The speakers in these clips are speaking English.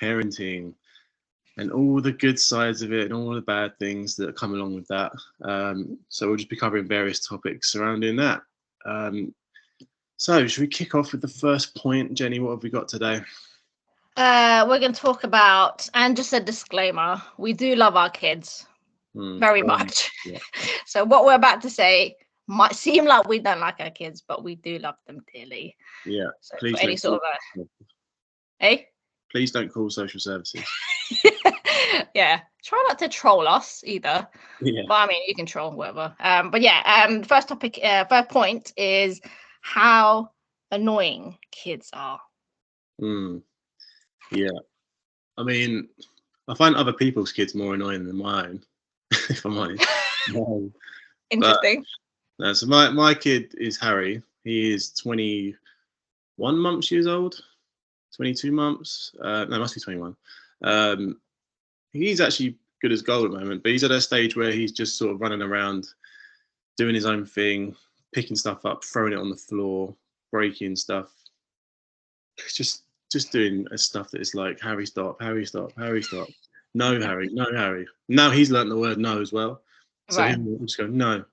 parenting, and all the good sides of it and all the bad things that come along with that. So we'll just be covering various topics surrounding that. So should we kick off with the first point, Jenny? What have we got today? We're going to talk about, and just a disclaimer, we do love our kids very much. Yeah. So what we're about to say might seem like we don't like our kids, but we do love them dearly. Yeah. So Please for any sort of Please don't call social services. Yeah, try not to troll us either. Yeah. But I mean, you can troll whatever. But yeah, first topic, first point is how annoying kids are. Yeah. I mean, I find other people's kids more annoying than mine, if I'm honest. Interesting. No, so my kid is Harry. He is 21 years old, 22 months. No, must be 21. He's actually good as gold at the moment, but he's at a stage where he's just sort of running around, doing his own thing, picking stuff up, throwing it on the floor, breaking stuff. Just doing stuff that is like, Harry, stop, Harry, stop, Harry, stop. No, Harry, no, Harry. Now he's learnt the word no as well. So he'll just go, no.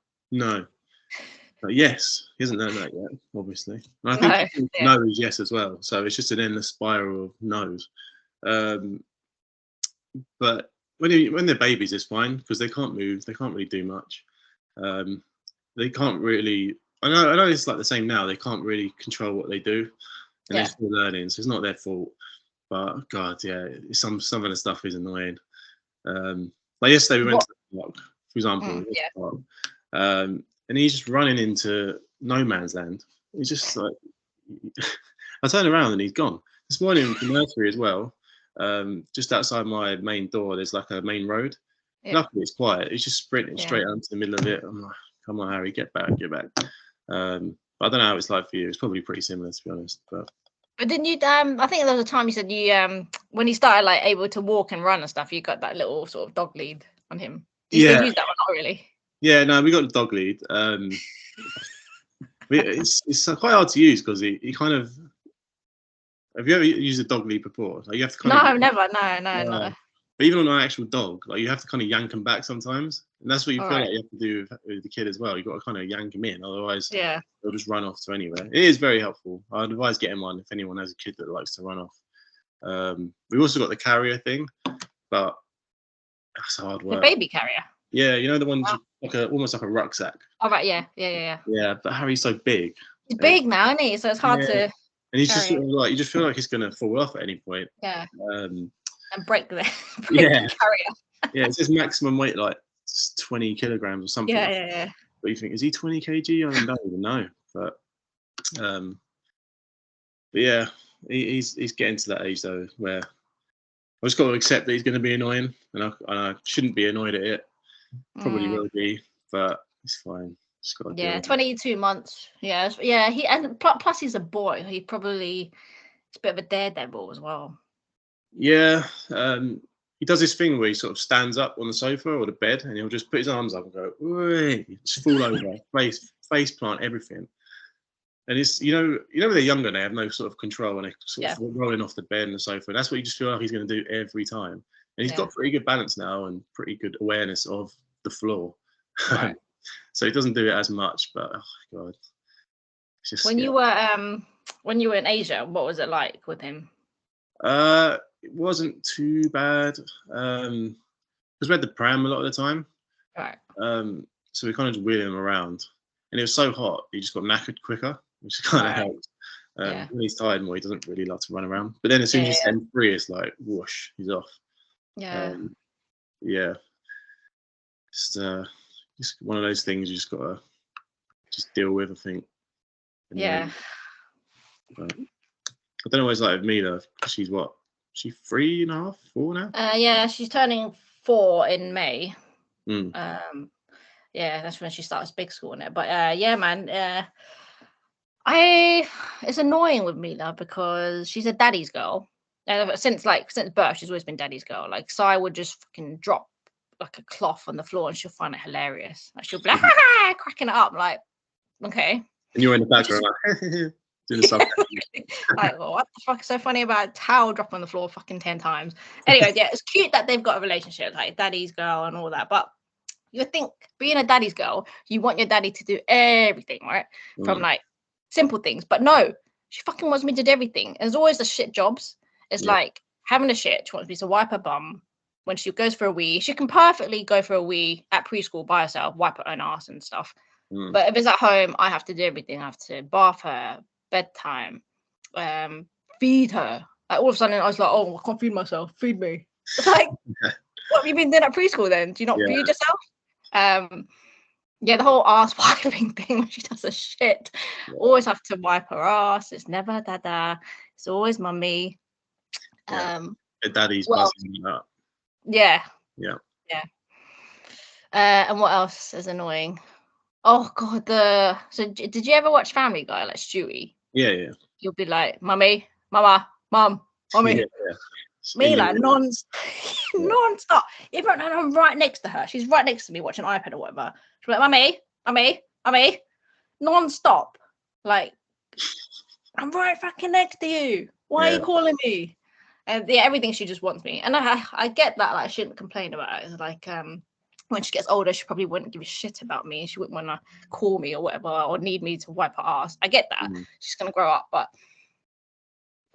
But yes, he hasn't learned that yet, obviously. And I think no is yes as well. So it's just an endless spiral of no's. But when they're babies, it's fine because they can't move. They can't really do much. They can't really. I know it's like the same now. They can't really control what they do, and they're still learning. So it's not their fault. But God, yeah, some of the stuff is annoying. Like yesterday, we went to the park, for example, and he's just running into no man's land. He's just like, I turn around and he's gone. This morning, the nursery as well. Just outside my main door, there's like a main road. Luckily, it's quiet. He's just sprinting straight out into the middle of it. I'm like, come on, Harry, get back. But I don't know how it's like for you. It's probably pretty similar, to be honest. But didn't you? I think there was a time you said you when he started like able to walk and run and stuff, you got that little sort of dog lead on him. Do you still use that one? Not really. Yeah, no, we got the dog lead. It's quite hard to use because he kind of. Have you ever used a dog lead before? Like you have to kind of. Never. No. But even on an actual dog, like you have to kind of yank them back sometimes, and that's what you feel like you have to do with the kid as well. You've got to kind of yank them in, otherwise they'll just run off to anywhere. It is very helpful. I'd advise getting one if anyone has a kid that likes to run off. We've also got the carrier thing, but that's hard work. The baby carrier. Yeah, you know the ones almost like a rucksack. Oh right, yeah. Yeah, but Harry's so big. He's big now, isn't he? So it's hard to. And he's just sort of like, you just feel like he's gonna fall off at any point. Yeah. And break the carrier. Yeah, it says maximum weight like 20 kilograms or something. Yeah. But you think, is he 20 kg? I don't even know. But yeah, he's getting to that age though where I just got to accept that he's going to be annoying, and I shouldn't be annoyed at it. Probably will be, but it's fine. Just got to 22 months. Yeah. He and plus he's a boy. He probably is a bit of a daredevil as well. Yeah, he does this thing where he sort of stands up on the sofa or the bed, and he'll just put his arms up and go, just fall over, face plant, everything. And it's when they're younger, they have no sort of control, and they're sort of rolling off the bed and the sofa. And that's what you just feel like he's going to do every time. And he's got pretty good balance now and pretty good awareness of the floor, so he doesn't do it as much. But oh God, it's just when you were in Asia, what was it like with him? It wasn't too bad because we had the pram a lot of the time. Right. So we kind of just wheeled him around, and it was so hot he just got knackered quicker, which kind of helped. When he's tired more, he doesn't really like to run around. But then as soon as he's 10-3, it's like whoosh, he's off. Yeah. Just one of those things you just gotta just deal with, I think. And but I don't know what it's like with me though. She's what? She's 3.5, 4 now? Yeah, she's turning 4 in May. That's when she starts big school in it. But man, it's annoying with Mila because she's a daddy's girl. Since birth, she's always been daddy's girl. Like, Sai would just fucking drop like a cloth on the floor and she'll find it hilarious. Like, she'll be like, cracking it up, like, okay. And you're in the background like, Doing the stuff. Like, what the fuck is so funny about a towel drop on the floor fucking 10 times? Anyway, yeah, it's cute that they've got a relationship, like daddy's girl and all that. But you would think, being a daddy's girl, you want your daddy to do everything, right? From like simple things. But no, she fucking wants me to do everything. There's always the shit jobs. It's like having a shit. She wants me to wipe her bum. When she goes for a wee, she can perfectly go for a wee at preschool by herself, wipe her own ass and stuff. But if it's at home, I have to do everything. I have to bath her, bedtime, feed her. Like, all of a sudden, I was like, oh, I can't feed myself. Feed me. It's like, what have you been doing at preschool then? Do you not feed yourself? The whole ass wiping thing when she does a shit. Always have to wipe her ass. It's never dada. It's always mummy. Daddy's buzzing me up. Yeah. Yeah. And what else is annoying? Oh god, so did you ever watch Family Guy, like Stewie? Yeah. You'll be like, mummy, mama, mum, mummy. Mila, non-stop. Even when I'm right next to her, she's right next to me watching iPad or whatever. She'll be like, mummy, non-stop. Like, I'm right fucking next to you. Why are you calling me? And everything, she just wants me. And I get that, like, I shouldn't complain about it. It's like, when she gets older, she probably wouldn't give a shit about me. She wouldn't want to call me or whatever, or need me to wipe her ass. I get that. She's going to grow up, but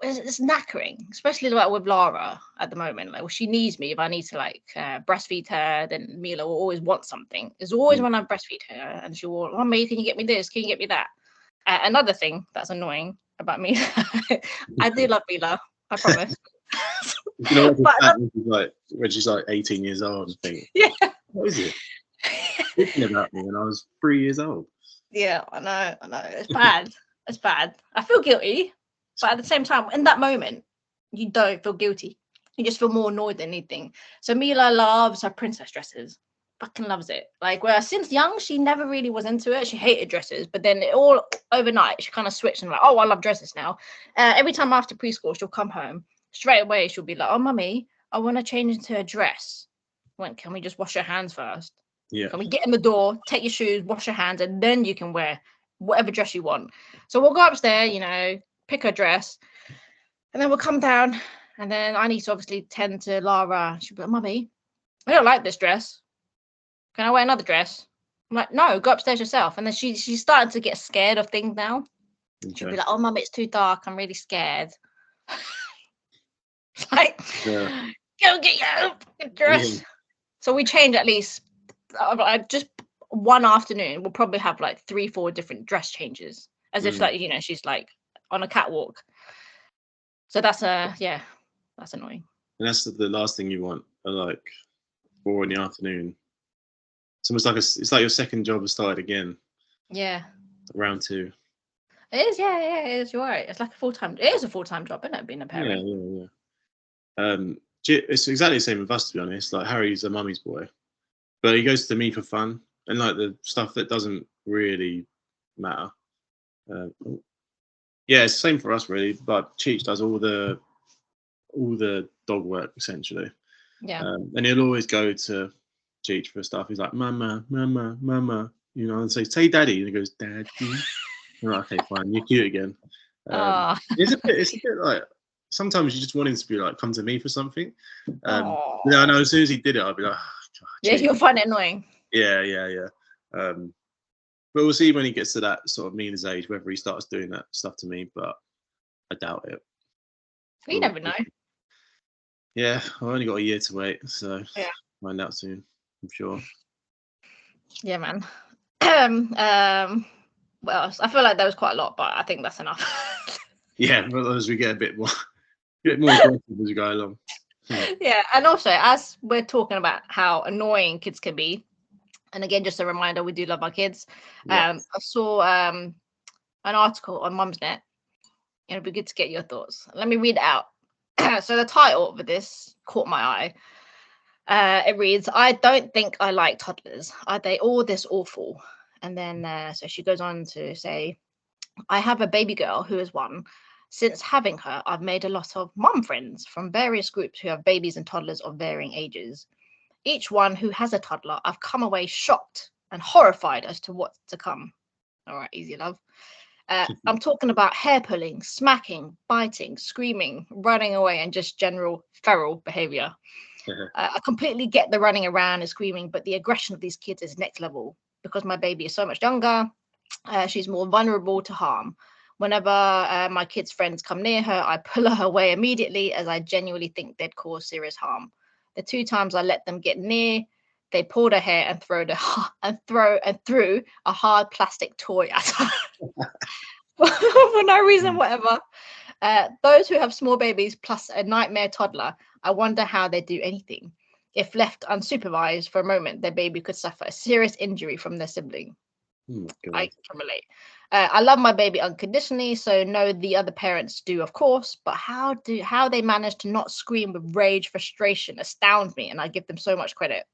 it's knackering, especially like with Lara at the moment. Like, well, she needs me. If I need to like breastfeed her, then Mila will always want something. There's always when I breastfeed her, and she'll want, Mummy, can you get me this? Can you get me that? Another thing that's annoying about me, I do love Mila, I promise. You know what? When she's like 18 years old, and think, what is it? Thinking about me when I was 3 years old. Yeah, I know. It's bad. It's bad. I feel guilty, but at the same time, in that moment, you don't feel guilty. You just feel more annoyed than anything. So Mila loves her princess dresses. Fucking loves it. Like, where since young, she never really was into it. She hated dresses, but then all overnight, she kind of switched and like, oh, I love dresses now. Every time after preschool, she'll come home straight away. She'll be like, oh, mummy, I want to change into a dress. When can we just wash your hands first? Yeah. Can we get in the door, take your shoes, wash your hands, and then you can wear whatever dress you want. So we'll go upstairs, pick her dress, and then we'll come down, and then I need to obviously tend to Lara. She'll be like, Mummy, I don't like this dress. Can I wear another dress? I'm like, no, go upstairs yourself. And then she's starting to get scared of things now. Okay. She'll be like, oh, Mum, it's too dark. I'm really scared. It's like, go get your dress. Yeah. So we change at least, just one afternoon, we'll probably have like 3-4 different dress changes, as if like, she's like on a catwalk. So that's that's annoying. And that's the last thing you want, like 4 in the afternoon. It's almost like it's like your second job has started again. Yeah. Round 2. It is, it is. You're right. It's like it is a full-time job, isn't it, being a parent? Yeah. It's exactly the same with us, to be honest. Like, Harry's a mummy's boy, but he goes to me for fun and like the stuff that doesn't really matter. It's the same for us really, but Cheech does all the dog work essentially. Yeah. And he'll always go to Cheech for stuff. He's like, mama, and say daddy, and he goes, daddy. I'm like, okay, fine, you're cute again. It's a bit like, sometimes you just want him to be like, come to me for something. I know as soon as he did it, I'd be like, oh, yeah, you'll find it annoying. Yeah. But we'll see when he gets to that sort of Mina's age, whether he starts doing that stuff to me, but I doubt it. You never know. Yeah, I've only got a year to wait, so find out soon, I'm sure. Yeah, man. What else? I feel like there was quite a lot, but I think that's enough. Yeah, but as we get a bit more aggressive as we go along. Yeah, and also as we're talking about how annoying kids can be, and again, just a reminder, we do love our kids. I saw an article on Mumsnet. It'd be good to get your thoughts. Let me read it out. So the title of this caught my eye. It reads, I don't think I like toddlers. Are they all this awful? And then so she goes on to say, I have a baby girl who is 1. Since having her, I've made a lot of mum friends from various groups who have babies and toddlers of varying ages. Each one who has a toddler, I've come away shocked and horrified as to what's to come. All right, easy love. I'm talking about hair pulling, smacking, biting, screaming, running away, and just general feral behavior. I completely get the running around and screaming, but the aggression of these kids is next level. Because my baby is so much younger, she's more vulnerable to harm. Whenever my kids' friends come near her, I pull her away immediately, as I genuinely think they'd cause serious harm. The 2 times I let them get near, they pulled her hair and threw a hard plastic toy at her for no reason whatever. Those who have small babies plus a nightmare toddler, I wonder how they do anything. If left unsupervised for a moment, their baby could suffer a serious injury from their sibling. I can relate. I love my baby unconditionally, so no, the other parents do, of course. But how they manage to not scream with rage, frustration astounds me, and I give them so much credit.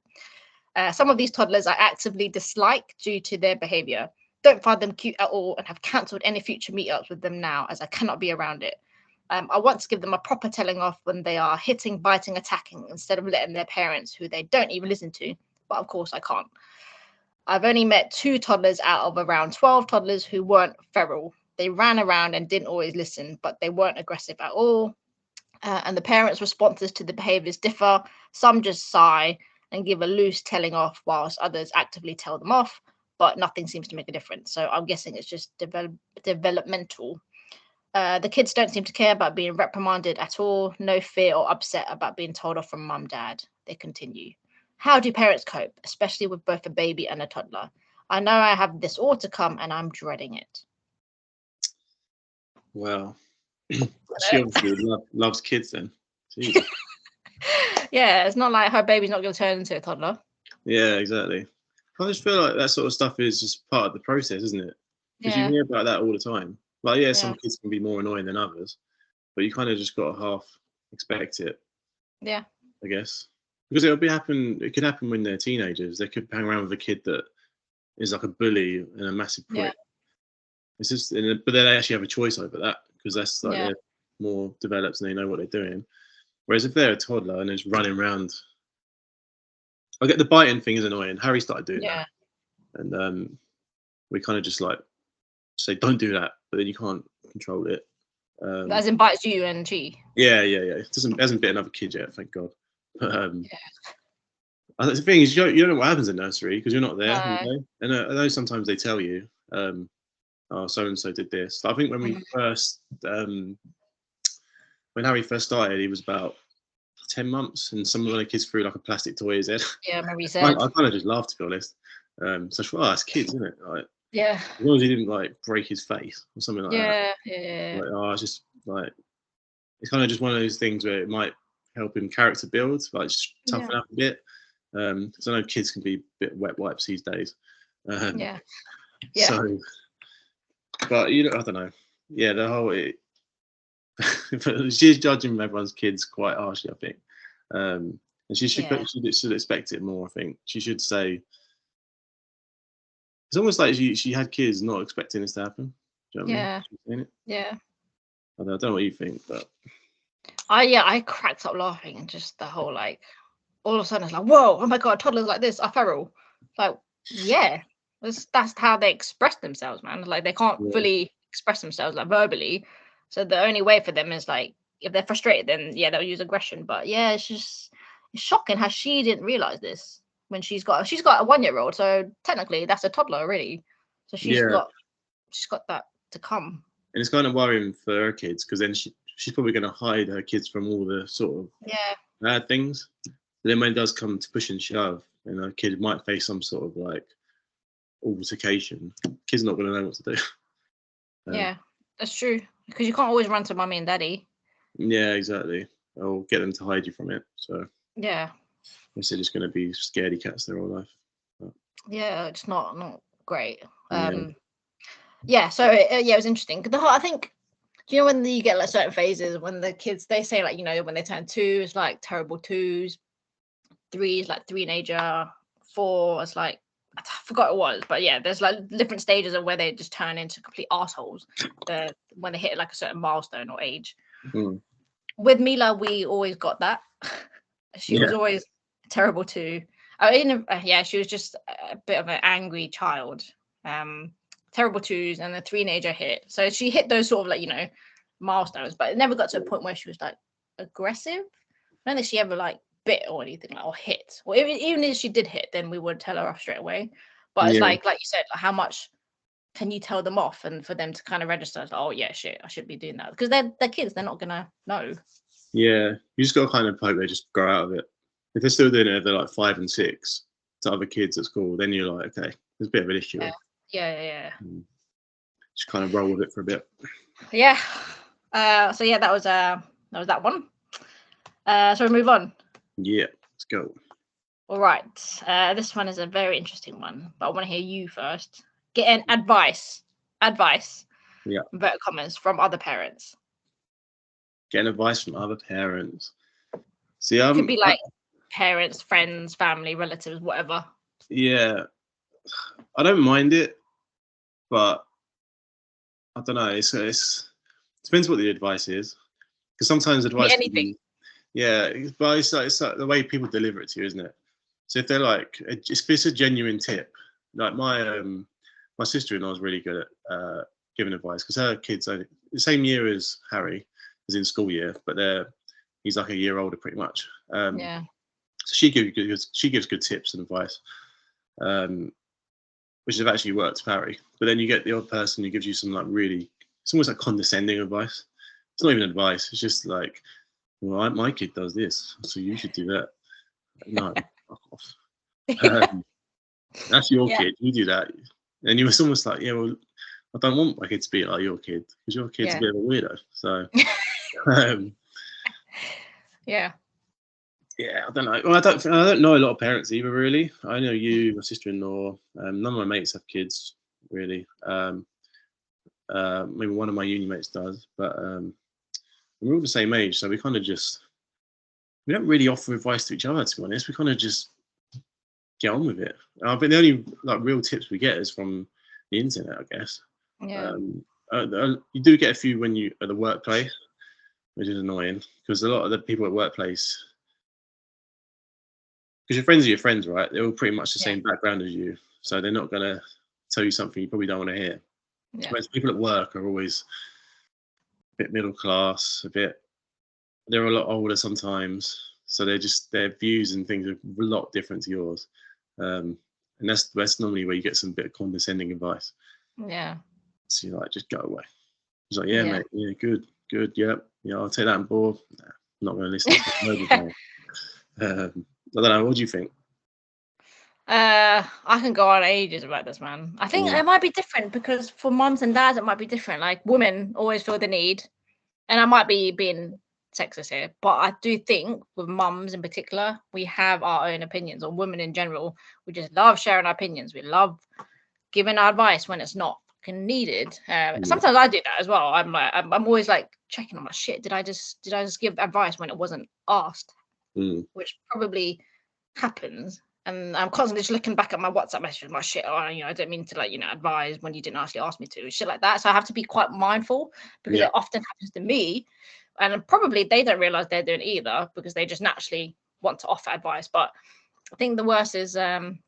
Some of these toddlers I actively dislike due to their behavior. Don't find them cute at all, and have cancelled any future meetups with them now, as I cannot be around it. I want to give them a proper telling off when they are hitting, biting, attacking, instead of letting their parents, who they don't even listen to. But of course I can't. I've only met 2 toddlers out of around 12 toddlers who weren't feral. They ran around and didn't always listen, but they weren't aggressive at all. And the parents' responses to the behaviors differ. Some just sigh and give a loose telling off, whilst others actively tell them off, but nothing seems to make a difference. So I'm guessing it's just developmental. The kids don't seem to care about being reprimanded at all. No fear or upset about being told off from mum, dad. They continue. How do parents cope, especially with both a baby and a toddler? I know I have this all to come, and I'm dreading it. Well, she obviously loves kids then. Jesus. Yeah, it's not like her baby's not going to turn into a toddler. Yeah, exactly. I just feel like that sort of stuff is just part of the process, isn't it? Because you hear about that all the time. Like, some kids can be more annoying than others, but you kind of just got to half expect it. Yeah. I guess. Because it could happen when they're teenagers. They could hang around with a kid that is like a bully and a massive prick. Yeah. It's just, but they actually have a choice over that, because that's like they're more developed and they know what they're doing. Whereas if they're a toddler and they're just running around, I get the biting thing is annoying. Harry started doing that, and we kind of just like say don't do that, but then you can't control it. As in bites you and she. Yeah. It hasn't bit another kid yet, thank God. The thing is, you don't know what happens in nursery because you're not there. And I know sometimes they tell you, oh, so and so did this. I think when we first, when Harry first started, he was about 10 months, and some of the kids threw like a plastic toy at his head. Yeah, I remember you said. I kind of just laughed, to be honest. So I thought, oh, it's kids, isn't it? Like, as long as he didn't like break his face or something like that. Yeah. Like, oh, it's just like, it's kind of just one of those things where it might help him character build, like just toughen up a bit. Because I know kids can be a bit wet wipes these days. So, but I don't know. Yeah, the whole she's judging everyone's kids quite harshly, I think. And she should expect it more. I think she should say. It's almost like she had kids not expecting this to happen. Do you know what I mean? Yeah. I don't know what you think, but I cracked up laughing. Just the whole like, all of a sudden it's like, whoa, oh my god, toddlers like this are feral. Like, that's how they express themselves, man. Like they can't fully express themselves like verbally, so the only way for them is like, if they're frustrated, then they'll use aggression. But it's shocking how she didn't realize this when she's got a 1-year-old, so technically that's a toddler already. So she's got that to come. And it's kind of worrying for her kids, because then she's probably going to hide her kids from all the sort of bad things. Then when it does come to push and shove, and a kid might face some sort of like altercation, kid's not going to know what to do. That's true, because you can't always run to mummy and daddy. Yeah, exactly. Or get them to hide you from it. So they're just going to be scaredy cats their whole life. But, it's not great. So it was interesting. I think, you know, when you get like certain phases when the kids, they say like, you know, when they turn 2, it's like terrible 2s. 3 is like teenager. 4 is like, I forgot what it was, but there's like different stages of where they just turn into complete assholes when they hit like a certain milestone or age. With Mila, we always got that. She was always terrible too. She was just a bit of an angry child. terrible twos, and the teenager hit. So she hit those sort of like, milestones, but it never got to a point where she was like aggressive. I don't think she ever like bit or anything like, or hit. Or even if she did hit, then we would tell her off straight away. But it's like you said, like, how much can you tell them off, and for them to kind of register, like, oh yeah, shit, I should be doing that, because they're kids, they're not gonna know. Yeah, you just got to kind of hope they just grow out of it. If they're still doing it, if they're like 5 and 6 to other kids at school, then you're like, okay, there's a bit of an issue. Yeah. Just kind of roll with it for a bit. Yeah. So yeah, that was that one. So we move on. Yeah, let's go. All right. This one is a very interesting one, but I want to hear you first. Getting advice. Yeah. Inverted commas, from other parents. Getting advice from other parents. See, it could be like parents, friends, family, relatives, whatever. Yeah, I don't mind it, but I don't know. It depends what the advice is, because sometimes advice anything. But it's like the way people deliver it to you, isn't it? So if they're like, if it's a genuine tip, like my sister-in-law is really good at giving advice, because her kids are the same year as Harry, as in school year, but he's like a year older pretty much. So she gives good tips and advice, which have actually worked for Harry. But then you get the odd person who gives you some like really, it's almost like condescending advice. It's not even advice. It's just like, well, my kid does this, so you should do that. No, fuck off. That's your kid. You do that, and you was almost like, yeah, well, I don't want my kid to be like your kid, because your kid's a bit of a weirdo. So, yeah, I don't know. Well, I don't know a lot of parents either, really. I know you, my sister-in-law. None of my mates have kids, really. Maybe one of my uni mates does, but we're all the same age, so we kind of we don't really offer advice to each other, to be honest. We kind of just get on with it. But the only like real tips we get is from the internet, I guess. Yeah. You do get a few when you at the workplace, which is annoying, because a lot of the people at workplace, because your friends are your friends, right? They're all pretty much the same background as you, so they're not gonna tell you something you probably don't want to hear. Whereas people at work are always a bit middle class, they're a lot older sometimes, so their views and things are a lot different to yours, and that's normally where you get some bit of condescending advice. Yeah. So you're like, just go away. He's like, yeah, mate, yeah, good, yeah, I'll take that on board. Nah, I'm not going to listen to it. I don't know. What do you think? I can go on ages about this, man. I think it might be different, because for moms and dads it might be different. Like, women always feel the need, and I might be being sexist here, but I do think with mums in particular, we have our own opinions, or women in general. We just love sharing our opinions. We love giving our advice when it's not needed. Sometimes I do that as well. I'm always like checking on my shit. Did I just give advice when it wasn't asked? Which probably happens. And I'm constantly just looking back at my WhatsApp messages, my shit. I don't mean to advise when you didn't actually ask me to, shit like that. So I have to be quite mindful, because it often happens to me, and probably they don't realize they're doing it either, because they just naturally want to offer advice. But I think the worst is when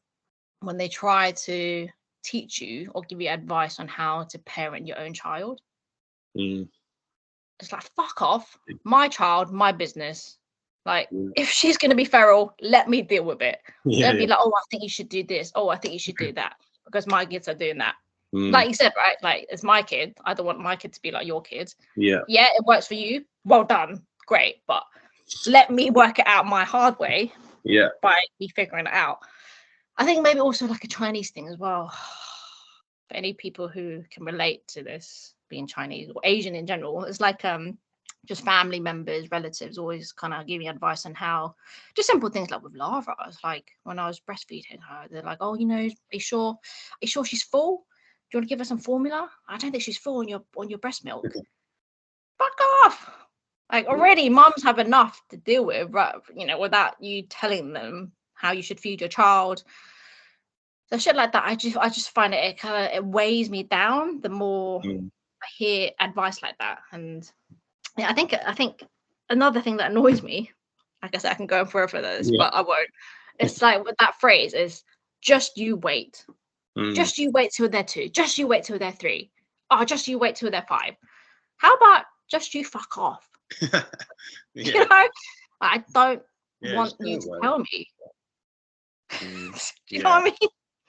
they try to teach you or give you advice on how to parent your own child. It's like, fuck off, my child, my business. Like, if she's going to be feral, let me deal with it. They'll be like, oh, I think you should do this. Oh, I think you should do that, because my kids are doing that. Like you said, right? Like, it's my kid. I don't want my kid to be like your kid. Yeah, it works for you. Well done. Great. But let me work it out my hard way. By me figuring it out. I think maybe also like a Chinese thing as well. For any people who can relate to this, being Chinese or Asian in general, it's like just family members, relatives always kind of giving advice on how, just simple things like with Lara. It's like, when I was breastfeeding her, they're like, oh, are you sure she's full? Do you want to give her some formula? I don't think she's full on your breast milk. Fuck off. Like, already moms have enough to deal with, right? Without you telling them how you should feed your child. So shit like that, I just find it weighs me down the more I hear advice like that. And I think another thing that annoys me, like I said, I can go on forever for this, but I won't. It's like, with that phrase is, just you wait. Just you wait till they're 2. Just you wait till they're 3. Oh, just you wait till they're 5. How about just you fuck off? You know, I don't want you to tell me. Do you know what I mean?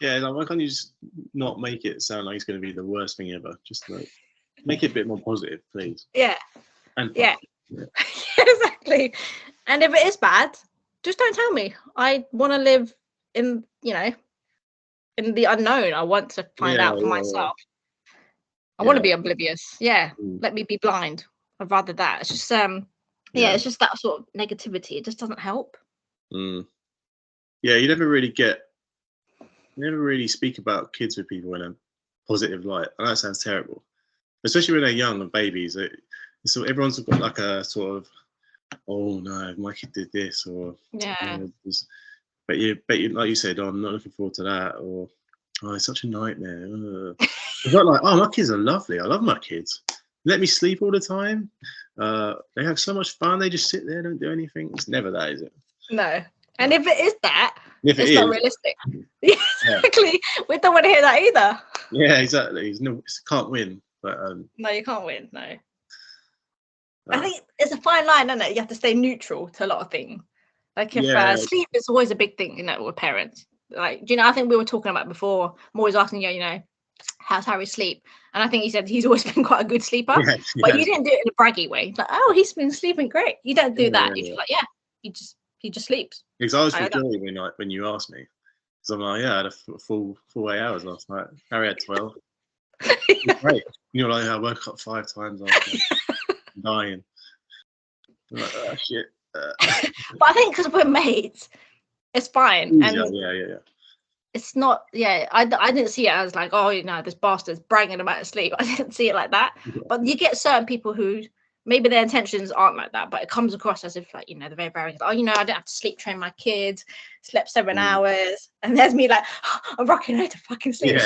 Yeah, like, why can't you just not make it sound like it's going to be the worst thing ever? Just like make it a bit more positive, please. Yeah. And yeah. Exactly. And if it is bad, just don't tell me. I want to live in, in the unknown. I want to find out for myself. I want to be oblivious. Yeah. Let me be blind. I'd rather that. It's just it's just that sort of negativity. It just doesn't help. Yeah, you never really speak about kids with people in a positive light. And that sounds terrible. Especially when they're young and babies. So everyone's got like a sort of, oh no, my kid did this, or but you like you said, oh, I'm not looking forward to that, or oh, it's such a nightmare. It's not like, oh, my kids are lovely. I love my kids. Let me sleep all the time. They have so much fun. They just sit there, don't do anything. It's never that, is it? No. And if it is that, it's not realistic. Exactly. We don't want to hear that either. Yeah, exactly. Can't win. But no, you can't win. No. I think it's a fine line, isn't it? You have to stay neutral to a lot of things. Like if sleep is always a big thing, with parents. Like, I think we were talking about before. I'm always asking you, how's Harry sleep? And I think he said he's always been quite a good sleeper. But you didn't do it in a braggy way. Like, oh, he's been sleeping great. You don't do that. You're just like, he just sleeps. Because I was feeling when you asked me. Because I'm like, I had a full 8 hours last night. Harry had 12. Great. You're like, I woke up 5 times after dying. I'm like, oh shit. But I think because we're mates, it's fine. And yeah. It's not. I didn't see it as like, oh, this bastard's bragging about his sleep. I didn't see it like that. But you get certain people who maybe their intentions aren't like that, but it comes across as if like, they're very barren. Oh, I don't have to sleep train my kids. Slept 7 hours, and there's me like, I'm rocking out to fucking sleep.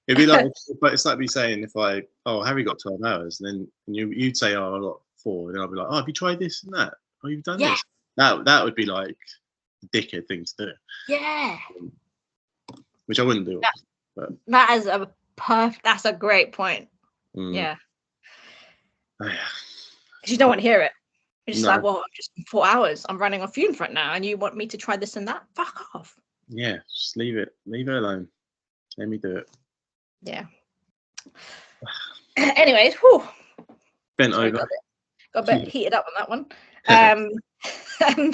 It'd be like, but it's like me saying if Harry got 12 hours, and then you'd say, oh, I got 4, and then I'd be like, oh, have you tried this and that? Oh, you've done this. That would be like the dickhead thing to do. Yeah. Which I wouldn't do. That is that's a great point. Yeah. Oh, yeah. Because you don't want to hear it. You're just like, well, just 4 hours. I'm running on fumes right now, and you want me to try this and that? Fuck off. Yeah, just leave it. Leave it alone. Let me do it. Yeah. Anyways, whew. Bent over. Got a bit heated up on that one. And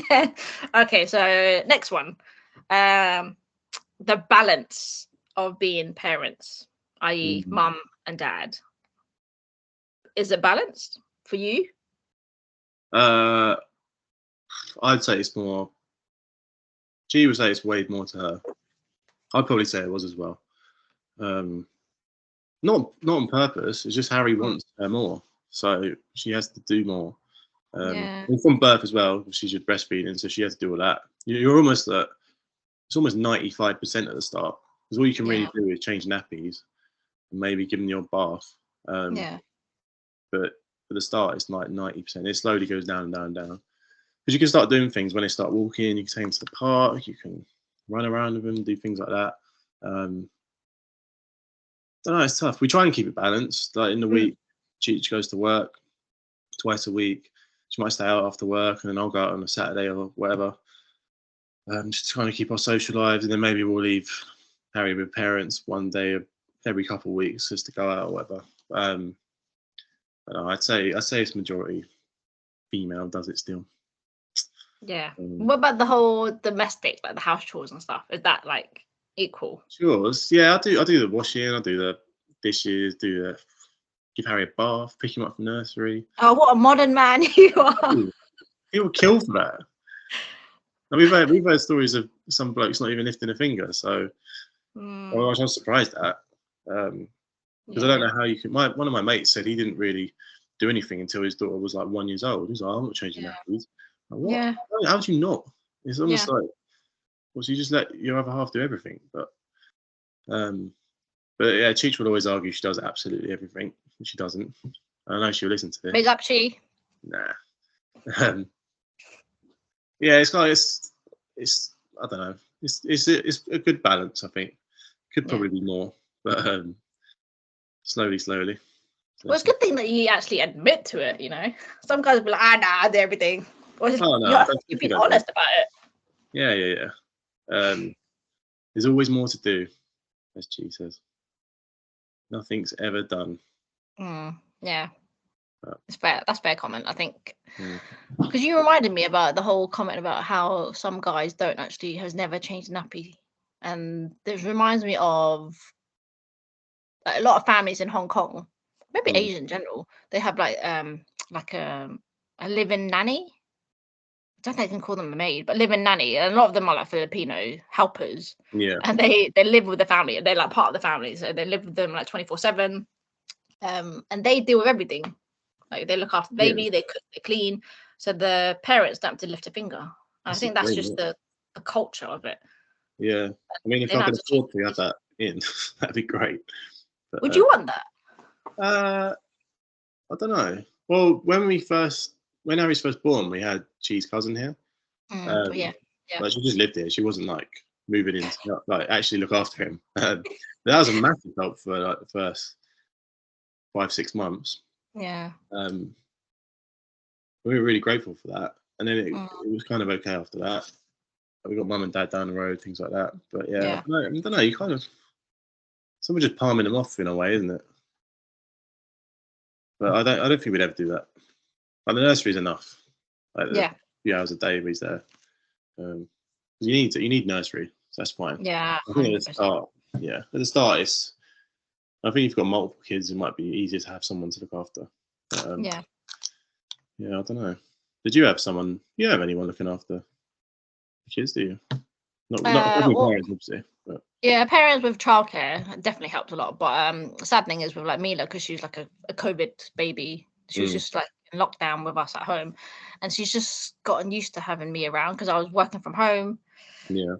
then, okay, so next one. The balance of being parents, i.e. mum and dad. Is it balanced for you? I'd say it's more. She would say it's weighed more to her. I'd probably say it was as well. Not on purpose. It's just Harry wants her more, so she has to do more. And from birth as well, she's just breastfeeding, so she has to do all that. You're almost it's almost 95% at the start, because all you can really do is change nappies and maybe give them your bath. But at the start, it's like 90%. It slowly goes down and down and down. Because you can start doing things when they start walking. You can take them to the park. You can run around with them, do things like that. I don't know, it's tough. We try and keep it balanced. Like in the week, Cheech goes to work twice a week. She might stay out after work, and then I'll go out on a Saturday or whatever. Just trying to keep our social lives, and then maybe we'll leave Harry with parents one day every couple of weeks just to go out or whatever. I'd say it's majority female does it still. Yeah. What about the whole domestic, like the house chores and stuff? Is that like equal? Chores, yeah. I do the washing. I do the dishes. Give Harry a bath. Pick him up from nursery. Oh, what a modern man you are! People kill for that. And we've heard stories of some blokes not even lifting a finger. So I was surprised at that. Because I don't know how you can. One of my mates said he didn't really do anything until his daughter was like 1 year old. He's like, I'm not changing nappies. Like, what? Yeah. How do you not? It's almost like, well, so you just let your other half do everything. But yeah, Cheech will always argue she does absolutely everything. She doesn't. I know she'll listen to this. Big up, she. Nah. Yeah, it's I don't know. It's a good balance, I think. Could probably be more, but slowly. Well, it's a good thing that you actually admit to it, you know. Some guys will be like, nah, I do everything. Or Oh no, you've been honest about it. Yeah. There's always more to do, as Chi says. Nothing's ever done. Yeah. But, it's fair. That's fair comment, I think. Mm. Because you reminded me about the whole comment about how some guys has never changed a nappy. And this reminds me of a lot of families in Hong Kong, maybe Asia in general. They have like a live-in nanny. I don't think I can call them a maid, but live-in nanny. And a lot of them are like Filipino helpers. Yeah. And they live with the family. They're like part of the family. So they live with them like 24/7. And they deal with everything. Like they look after the baby, they cook, they clean. So the parents don't have to lift a finger. And I think that's just the culture of it. Yeah. I mean, if I could afford to have that in, that'd be great. But, would you want that? I don't know. Well, when Harry's first born, we had Chi's cousin here. Yeah. Like she just lived here. She wasn't like moving in to like actually look after him. That was a massive help for like the first 5-6 months. Yeah. We were really grateful for that, and then it was kind of okay after that. We got mum and dad down the road, things like that. But I don't know. You kind of someone just palming them off in a way, isn't it? But I don't think we'd ever do that. Like the nursery's enough. Like a few hours a day he's there. You need nursery, so that's fine. Yeah. I think at the start, at the start, I think if you've got multiple kids, it might be easier to have someone to look after. Yeah, I don't know. Did you have anyone looking after the kids? Do you? Not parents, obviously. But. Yeah, parents with childcare definitely helped a lot. But the sad thing is with like Mila, because she's like a COVID baby, she was just like in lockdown with us at home, and she's just gotten used to having me around because I was working from home. Yeah.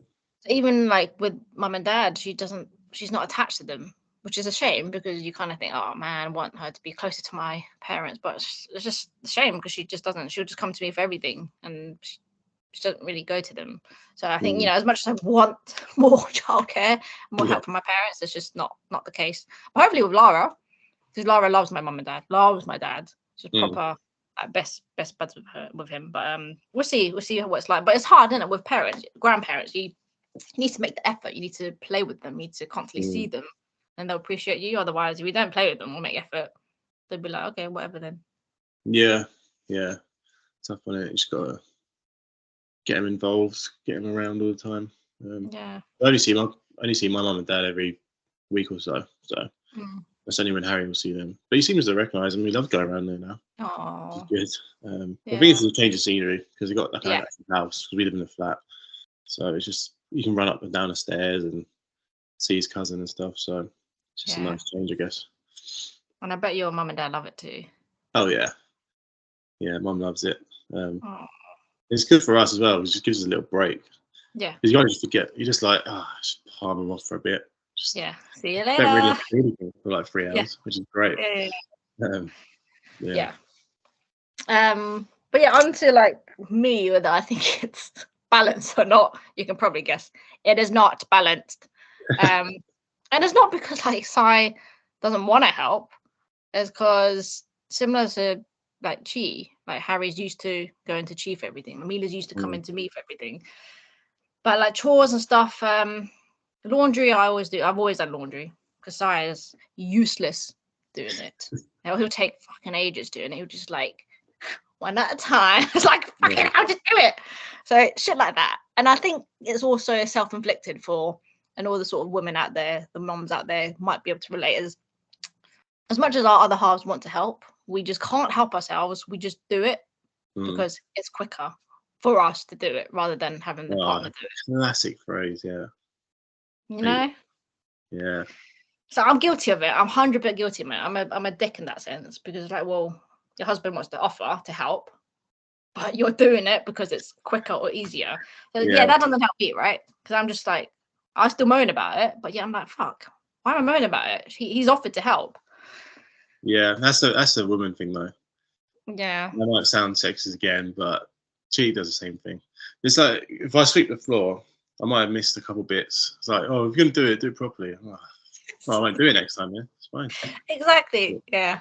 Even like with mum and dad, she's not attached to them, which is a shame because you kind of think, oh man, I want her to be closer to my parents, but it's just a shame because she just doesn't. She'll just come to me for everything, and she doesn't really go to them. So I think as much as I want more childcare, more help from my parents, it's just not the case. But hopefully with Lara, because Lara loves my mum and dad, loves my dad. She's proper best buds with him. But we'll see what it's like. But it's hard, isn't it, with grandparents? You need to make the effort. You need to play with them. You need to constantly see them, and they'll appreciate you. Otherwise, if you don't play with them or make effort, they'll be like, okay, whatever then. Yeah. Tough on it. You just gotta get them involved, get them around all the time. I only see my mum and dad every week or so. So that's only when Harry will see them. But he seems to recognise them. We love going around there now. Oh, which is good. I think it's a change of scenery because we got like an actual house because we live in a flat. So it's just you can run up and down the stairs and see his cousin and stuff. So it's just a nice change, I guess. And I bet your mum and dad love it too. Oh yeah, mum loves it. It's good for us as well. It just gives us a little break. Yeah. Because you can't just forget. You're just like, just palm them off for a bit. Just see you later. Don't really do anything for like 3 hours, which is great. Yeah. But on to like me, whether I think it's balanced or not, you can probably guess. It is not balanced. And it's not because like Sai doesn't want to help. It's because similar to like Chi, like Harry's used to going to Chi for everything. Mila's used to coming to me for everything. But like chores and stuff, laundry I always do. I've always done laundry because Sai is useless doing it. He'll take fucking ages doing it. He'll just like one at a time. It's like fucking I'll just do it. So shit like that. And I think it's also self-inflicted and all the sort of women out there, the moms out there might be able to relate as much as our other halves want to help, we just can't help ourselves. We just do it because it's quicker for us to do it rather than having the partner do it. Classic phrase, yeah. You know? Yeah. So I'm guilty of it. I'm 100% guilty of it. I'm a dick in that sense because like, well, your husband wants to offer to help, but you're doing it because it's quicker or easier. So that doesn't help me, right? Because I'm just like, I still moan about it, but I'm like, fuck, why am I moaning about it? He's offered to help. Yeah, that's a woman thing though. Yeah. That might sound sexist again, but she does the same thing. It's like if I sweep the floor, I might have missed a couple bits. It's like, oh, if you're gonna do it properly. I'm like, well, I won't do it next time. Yeah, it's fine. Exactly. Yeah.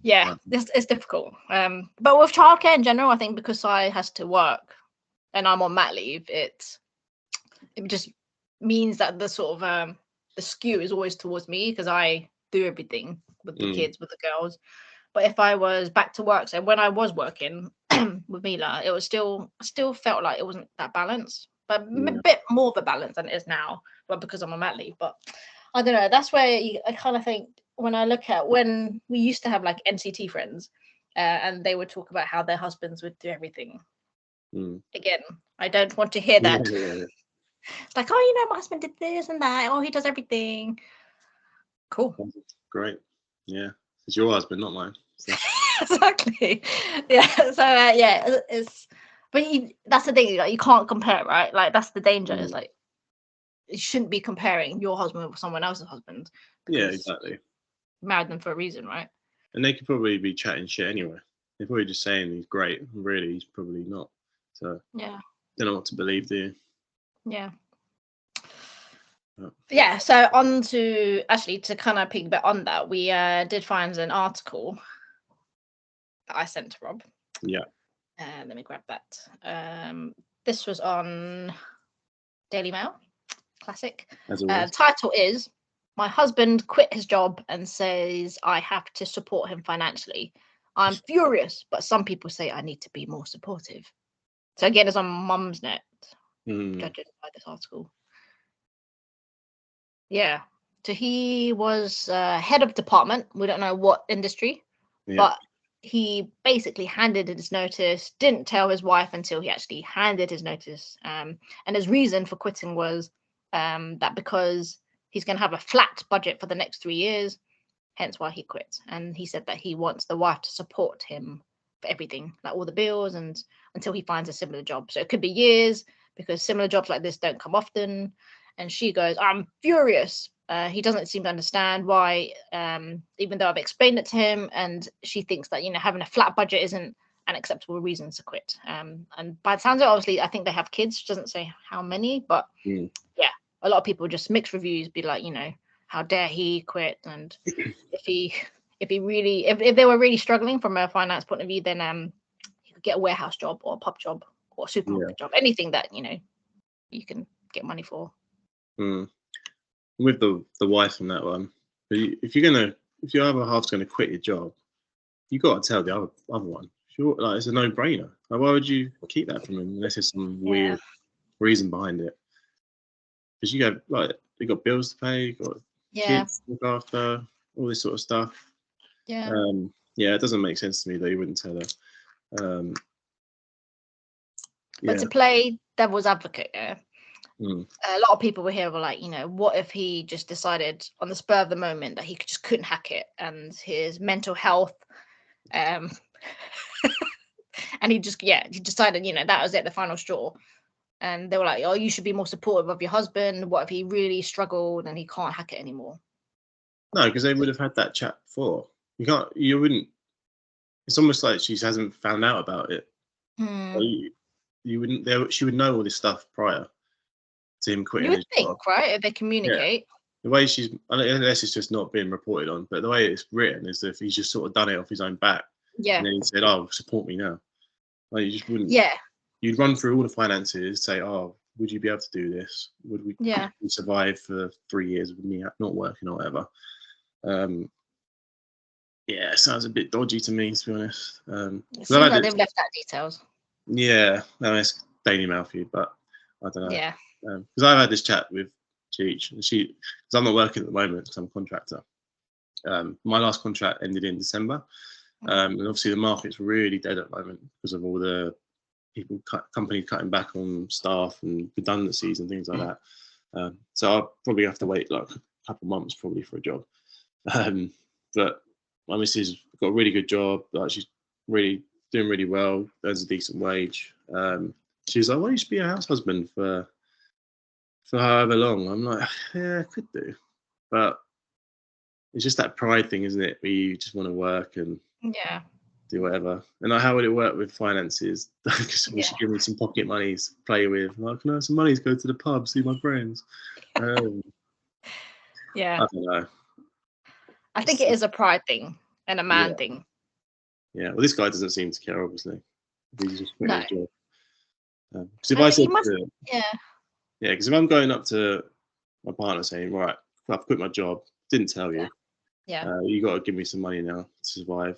Yeah, it's difficult. But with childcare in general, I think because I has to work and I'm on mat leave, it just means that the sort of the skew is always towards me because I do everything with the kids, with the girls. But if I was back to work, so when I was working with Mila, it was still felt like it wasn't that balanced, but a bit more of a balance than it is now. But because I'm on mat leave, but I don't know. That's where I kind of think when I look at when we used to have like NCT friends, and they would talk about how their husbands would do everything. Again, I don't want to hear that. It's like, oh, my husband did this and that. Oh, he does everything. Cool. Great. Yeah, it's your husband, not mine. So. Exactly. Yeah. So it's. But that's the thing. Like, you can't compare, right? Like that's the danger. It's like you shouldn't be comparing your husband with someone else's husband. Yeah, exactly. You married them for a reason, right? And they could probably be chatting shit anyway. They're probably just saying he's great. Really, he's probably not. So yeah, don't know what to believe, do you? Yeah. Yeah. So on to actually to kind of piggyback on that, we did find an article that I sent to Rob. Yeah. Let me grab that. This was on Daily Mail. Classic. Title is "My husband quit his job and says I have to support him financially. I'm furious, but some people say I need to be more supportive." So again, it's on Mumsnet, judging by this article. Yeah. So he was head of department. We don't know what industry, but he basically handed his notice, didn't tell his wife until he actually handed his notice. And his reason for quitting was that because he's going to have a flat budget for the next 3 years, hence why he quit. And he said that he wants the wife to support him for everything, like all the bills, and until he finds a similar job. So it could be years because similar jobs like this don't come often. And she goes, "I'm furious. He doesn't seem to understand why, even though I've explained it to him." And she thinks that, having a flat budget isn't an acceptable reason to quit. And by the sounds of it, obviously, I think they have kids. She doesn't say how many, but yeah, a lot of people just mix reviews, be like, how dare he quit? And if they were really struggling from a finance point of view, then he could get a warehouse job or a pub job or a supermarket job, anything that you can get money for. With the wife on that one, if your other half's gonna quit your job, you got to tell the other one. Sure, like it's a no-brainer. Like, why would you keep that from him unless there's some weird reason behind it? Because you got bills to pay, you got kids to look after, all this sort of stuff. It doesn't make sense to me that you wouldn't tell her. But to play devil's advocate, a lot of people were here were like, what if he just decided on the spur of the moment that he just couldn't hack it, and his mental health, and he decided, that was it, the final straw. And they were like, "Oh, you should be more supportive of your husband. What if he really struggled and he can't hack it anymore?" No, because they would have had that chat before. You wouldn't. It's almost like she hasn't found out about it. You wouldn't. She would know all this stuff prior to him quitting. You would think, right? If they communicate. The way unless it's just not being reported on, but the way it's written is if he's just sort of done it off his own back. Yeah. And then he said, "Oh, support me now." Like, you just wouldn't. Yeah. You'd run through all the finances, say, "Oh, would you be able to do this? Would we survive for 3 years with me not working or whatever?" It sounds a bit dodgy to me, to be honest. It seems like they've left out details. Yeah, it's Daily Mail for you, but I don't know. Yeah. Because I've had this chat with Cheech, and because I'm not working at the moment because I'm a contractor. My last contract ended in December, and obviously the market's really dead at the moment because of all the companies cutting back on staff and redundancies and things like that. So I'll probably have to wait like a couple months probably for a job. But my missus got a really good job. Like, she's really doing really well, earns a decent wage. She was like, "Why don't you just be a house husband for however long?" I'm like, "Yeah, I could do." But it's just that pride thing, isn't it? Where you just want to work and do whatever. And how would it work with finances? We should give me some pocket money to play with. Like, can I have some money to go to the pub, see my friends? Yeah. I don't know. I think it is a pride thing and a man thing. Yeah. Well, this guy doesn't seem to care, obviously. He's just quitting his job. Because if because if I'm going up to my partner saying, right, I've quit my job, didn't tell you. Yeah. You got to give me some money now to survive.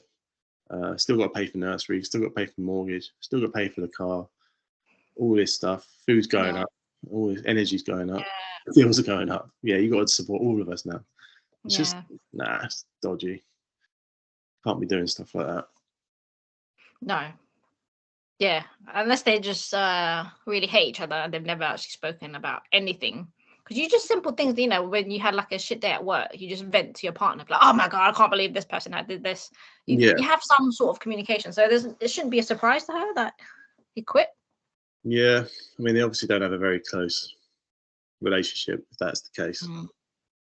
Still got to pay for nursery, still got to pay for mortgage, still got to pay for the car, all this stuff. Food's going up, all this energy's going up, bills are going up. Yeah, you got to support all of us now. It's just, it's dodgy. Can't be doing stuff like that. No. Yeah, unless they just really hate each other and they've never actually spoken about anything. Because you just simple things, you know, when you had like a shit day at work, you just vent to your partner, like, oh my God, I can't believe this person did this. You have some sort of communication. So it shouldn't be a surprise to her that he quit. Yeah, I mean, they obviously don't have a very close relationship, if that's the case.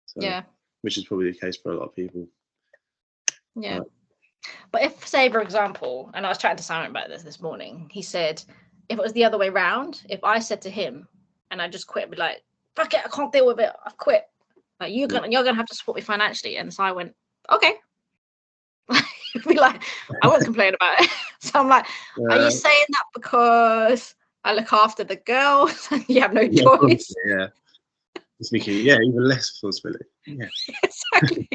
So, which is probably the case for a lot of people. Yeah. But if, say, for example, and I was chatting to Simon about this morning, he said, if it was the other way around, if I said to him and I just quit, I'd be like, fuck it, I can't deal with it, I've quit. Like, you're gonna have to support me financially. And so I went, okay. Be like, I won't complain about it. So I'm like, are you saying that because I look after the girls and you have no choice? Yeah. It's making even less responsibility. Yeah. Exactly.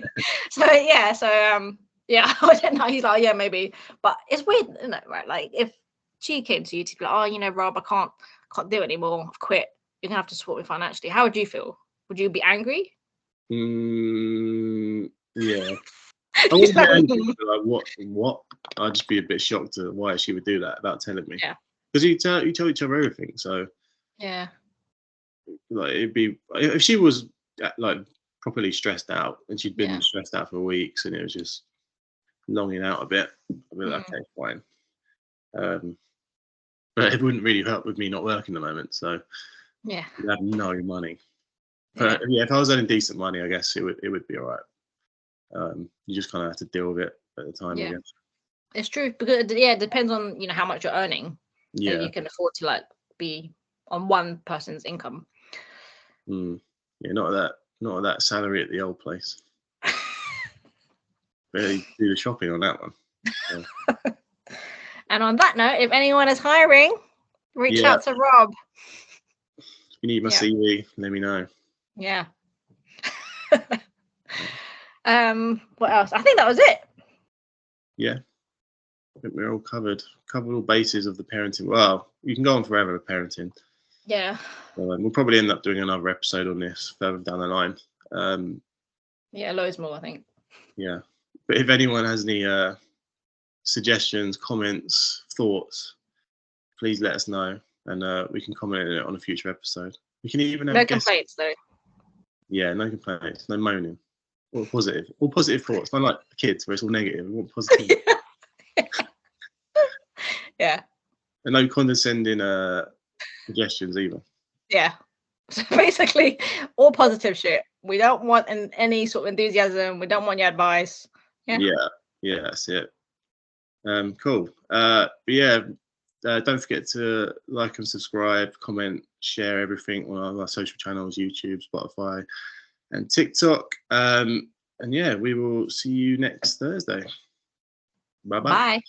So I don't know. He's like, yeah, maybe. But it's weird, isn't it? Right? Like if she came to you to be like, oh, you know, Rob, I can't do it anymore. I've quit. You're gonna have to support me financially. How would you feel? Would you be angry? Yeah. I wouldn't be angry. Like, what? I'd just be a bit shocked at why she would do that without telling me. Yeah. Because you tell each other everything. So. Yeah. Like it'd be if she was like properly stressed out and she'd been stressed out for weeks and it was just longing out a bit, I'd be like, okay, fine. But it wouldn't really help with me not working at the moment, so yeah, I'd have no money. But if I was earning decent money, I guess it would be all right. You just kind of have to deal with it at the time. I guess it's true because it depends on how much you're earning. Yeah, and you can afford to like be on one person's income. Yeah, not that salary at the old place. Barely do the shopping on that one. Yeah. And on that note, if anyone is hiring, reach out to Rob. If you need my CV, let me know. Yeah. What else? I think that was it. Yeah. I think we're all covered all bases of the parenting. Well, you can go on forever with parenting. Yeah. We'll probably end up doing another episode on this further down the line. Loads more, I think. Yeah. But if anyone has any suggestions, comments, thoughts, please let us know and we can comment on it on a future episode. We can even have no complaints though. Yeah, no complaints, no moaning. All positive thoughts. Not like the kids where it's all negative. We want positive. Yeah. And no condescending suggestions either. Yeah. So basically, all positive shit. We don't want any sort of enthusiasm. We don't want your advice. Yeah, that's it. Cool. But don't forget to like and subscribe, comment, share everything on our social channels, YouTube, Spotify, and TikTok. And we will see you next Thursday. Bye-bye. Bye.